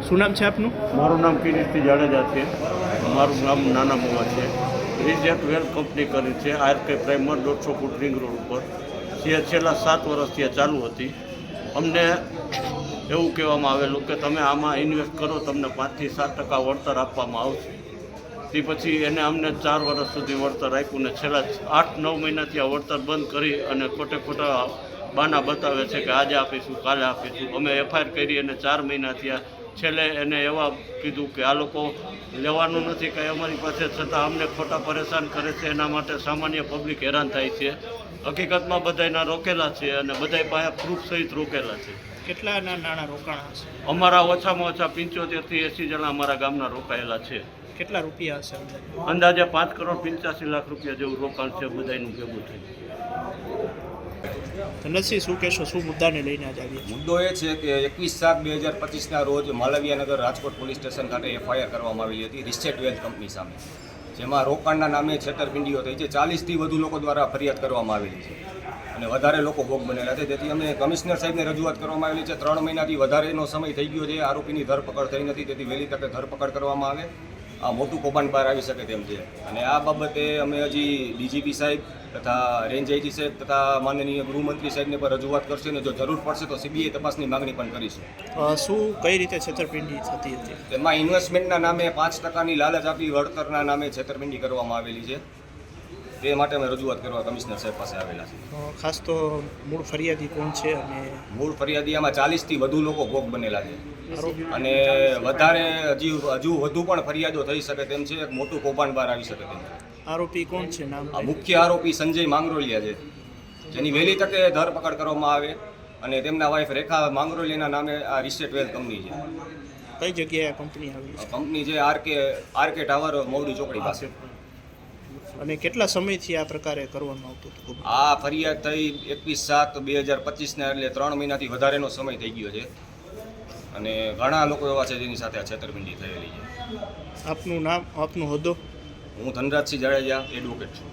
શું નામ છે આપનું? મારું નામ કિરીટસિંહ જાડેજા છે. મારું ગામ નાના મોવા છે. રિજેક્ટ વેલ કંપની કરી છે આરકે પ્રાઇમર 150 ફૂટ રિંગ રોડ ઉપર. જે છેલ્લા 7 વર્ષથી ચાલુ હતી. અમને એવું કહેવામાં આવેલું કે તમે આમાં ઇન્વેસ્ટ કરો, તમને 5 થી 7% વળતર આપવામાં આવશે. તે પછી એને અમને 4 વર્ષ સુધી વળતર આપ્યું ને છેલ્લા 8-9 મહિનાથી આ વળતર બંધ કરી અને ખોટા બાના બતાવે છે કે આજે આપીશું, કાલે આપીશું. અમે એફઆઈઆર કરી અને 4 મહિના થયા. છેલ્લે એને એવા કીધું કે આ લોકો લેવાનું નથી કંઈ અમારી પાસે, છતાં અમને ખોટા પરેશાન કરે છે. એના માટે સામાન્ય પબ્લિક હેરાન થાય છે. હકીકતમાં બધાયના રોકેલા છે અને બધાય પાસે પ્રૂફ સહિત રોકેલા છે. કેટલા નાણાં રોકાણા હશે? અમારા ઓછામાં ઓછા 75 થી 80 જણા અમારા ગામના રોકાયેલા છે. કેટલા રૂપિયા હશે? અંદાજે 5,85,00,000 રૂપિયા જેવું રોકાણ છે બધાયનું ભેગું થઈ. ધનસિંહ, શું કહેશો? શું મુદ્દાને લઈને આજે આવ્યા? મુદ્દો એ છે કે 21/7/2025ના રોજ માલવીયાનગર રાજકોટ પોલીસ સ્ટેશન ખાતે એફઆઈઆર કરવામાં આવેલી હતી રિસ્ટેટ વેલ્થ કંપની સામે, જેમાં રોકાણના નામે છેતરપિંડીઓ થઈ છે. 40થી વધુ લોકો દ્વારા ફરિયાદ કરવામાં આવેલી છે અને વધારે લોકો ભોગ બનેલા છે. તેથી અમે કમિશનર સાહેબને રજૂઆત કરવામાં આવેલી છે. 3 મહિનાથી વધારેનો સમય થઈ ગયો છે. આરોપીની ધરપકડ થઈ નથી. તેથી વહેલી તકે ધરપકડ કરવામાં આવે. આ મોટું કૌભાંડ બહાર આવી શકે તેમ છે. અને આ બાબતે અમે હજી ડીજીપી સાહેબ તથા રેન્જ આઈજી સાહેબ તથા માનનીય ગૃહમંત્રી સાહેબને પણ રજૂઆત કરશે અને જો જરૂર પડશે તો સીબીઆઈ તપાસની માગણી પણ કરીશું. શું કઈ રીતે છેતરપિંડી થતી હતી? તેમાં ઇન્વેસ્ટમેન્ટના નામે 5%ની લાલચ આપી વળતરના નામે છેતરપિંડી કરવામાં આવેલી છે. તે માટે અમે રજૂઆત કરવા કમિશનર સાહેબ પાસે આવેલા છે. ખાસ તો મૂળ ફરિયાદી કોણ છે? અને મૂળ ફરિયાદી આમાં 40થી વધુ લોકો ભોગ બનેલા છે અને વધારે હજુ વધુ પણ ફરિયાદો થઈ શકે તેમ છે. એક મોટું કૌભાંડ બહાર આવી શકે તેમ છે. આરોપી કોણ છે? નામ? મુખ્ય આરોપી સંજય માંગરોલિયા છે, જેની વહેલી તકે ધરપકડ કરવામાં આવે અને તેમના વાઇફ રેખા માંગરોલિયાના નામે આ રિસ્ટેટ વેલ્થ કંપની છે. કઈ જગ્યાએ આ કંપની આવેલી છે? કંપની છે આરકે ટાવર મોવડી ચોકડી પાસે. અને કેટલા સમયથી આ પ્રકારે કરવામાં આવતું હતું? આ ફરિયાદ થઈ 21/7/2025ના, એટલે 3 મહિનાથી વધારેનો સમય થઈ ગયો છે અને ઘણા લોકો એવા છે જેની સાથે આ છેતરપિંડી થયેલી છે. આપનું નામ, આપનો હોદ્દો? હું ધનરાજસિંહ જાડેજા, એડવોકેટ છું.